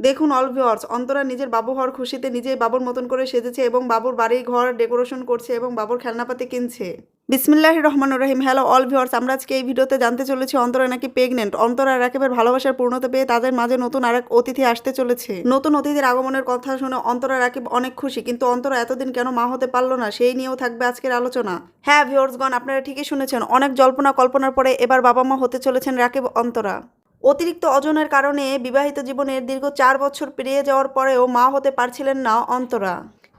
দেখুন all viewers, Antara নিজের বাবু হওয়ার খুশিতে নিজেই বাবুর মতন করে সেজেছে এবং বাবুর বাড়ি ঘর ডেকোরেশন করছে এবং বাবুর খেলনাপাতি কিনছে। বিসমিল্লাহির রহমানির রহিম। হ্যালো অল ভিউয়ার্স, আমরা আজকে এই ভিডিওতে জানতে চলেছি অন্তরা নাকি প্রেগনেন্ট। অন্তরা আর রাকিবের ভালোবাসার পূর্ণতা পেয়ে তাদের মাঝে নতুন আরেক অতিথি আসতে চলেছে। নতুন অতিথির আগমনের কথা শুনে অন্তরা রাকিব অনেক খুশি, কিন্তু অন্তরা এতদিন কেন মা হতে পারলো না সেই নিয়েও থাকবে আজকের আলোচনা। হ্যাঁ ভিউয়ার্সগণ, আপনারা ঠিকই শুনেছেন, অনেক জল্পনা কল্পনার পরে এবার বাবা মা হতে চলেছেন রাকিব অন্তরা। অতিরিক্ত ওজনের কারণে বিবাহিত জীবনের দীর্ঘ 4 বছর পেরিয়ে যাওয়ার পরেও মা হতে পারছিলেন না অন্তরা।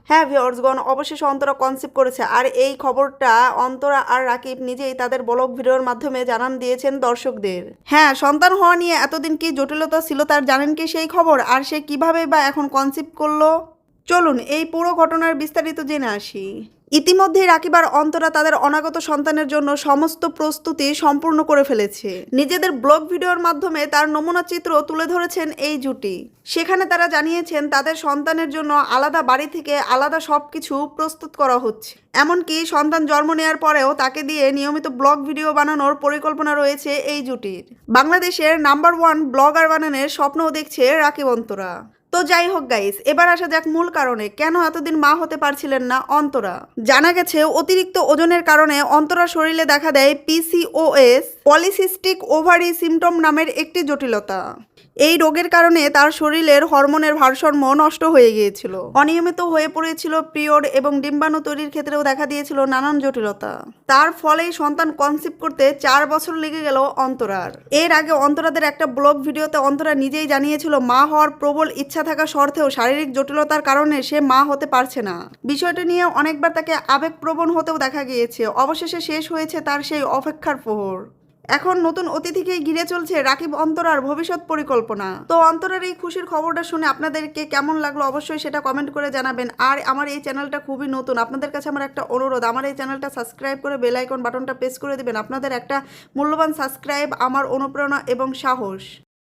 হ্যাঁ ভিউয়ার্সগণ, অবশেষে অন্তরা কনসিভ করেছে, আর এই খবরটা অন্তরা আর রাকিব নিজেই তাদের ব্লগ ভিডিওর মাধ্যমে জানান দিয়েছেন দর্শকদের। হ্যাঁ, সন্তান হওয়া নিয়ে এতদিন কি জটিলতা ছিল তার জানেন কি সেই খবর, আর সে কিভাবে বা এখন কনসিভ করলো? চলুন এই পুরো ঘটনার বিস্তারিত জেনে আসি। ইতিমধ্যেই রাকিব আর অন্তরা তাদের অনাগত সন্তানের জন্য সমস্ত প্রস্তুতি সম্পূর্ণ করে ফেলেছে। নিজেদের ব্লগ ভিডিওর মাধ্যমে তার নমুনা চিত্র তুলে ধরেছেন এই জুটি। সেখানে তারা জানিয়েছেন তাদের সন্তানের জন্য আলাদা বাড়ি থেকে আলাদা সবকিছু প্রস্তুত করা হচ্ছে। এমনকি সন্তান জন্ম নেওয়ার পরেও তাকে দিয়ে নিয়মিত ব্লগ ভিডিও বানানোর পরিকল্পনা রয়েছে এই জুটির। বাংলাদেশের নাম্বার 1 ব্লগার বানানোর স্বপ্নও দেখছে রাকিব অন্তরা। তো যাই হোক গাইস, এবার আসা যাক মূল কারণে কেন এতদিন মা হতে পারছিলেন না অন্তরা। জানা গেছে অতিরিক্ত ওজনের কারণে অন্তরার শরীরে দেখা দেয় পিসিওএস, পলিসিস্টিক ওভারি সিমটম নামের একটি জটিলতা। এই রোগের কারণে তার শরীরের হরমোনের ভারসাম্য নষ্ট হয়ে গিয়েছিল, অনিয়মিত হয়ে পড়েছিল পিরিয়ড এবং ডিম্বাণু তৈরির ক্ষেত্রেও দেখা দিয়েছিল নানান জটিলতা। তার ফলেই সন্তান কনসিভ করতে 4 বছর লেগে গেল অন্তরার। এর আগে অন্তরাদের একটা ব্লগ ভিডিওতে অন্তরা নিজেই জানিয়েছিল মা হওয়ার প্রবল ইচ্ছা থাকা সত্ত্বেও শারীরিক জটিলতার কারণে সে মা হতে পারছে না। বিষয়টি নিয়ে অনেকবার তাকে আবেগপ্রবণ হতেও দেখা গিয়েছে। অবশেষে শেষ হয়েছে তার সেই অপেক্ষার প্রহর। এখন নতুন অতিথিকেই ঘিরে চলছে রাকিব অন্তরার ভবিষ্যৎ পরিকল্পনা। তো অন্তরার এই খুশির খবরটা শুনে আপনাদেরকে কেমন লাগলো অবশ্যই সেটা কমেন্ট করে জানাবেন। আর আমার এই চ্যানেলটা খুবই নতুন, আপনাদের কাছে আমার একটা অনুরোধ, আমার এই চ্যানেলটা সাবস্ক্রাইব করে বেল আইকন বাটনটা প্রেস করে দিবেন। আপনাদের একটা মূল্যবান সাবস্ক্রাইব আমার অনুপ্রেরণা এবং সাহস।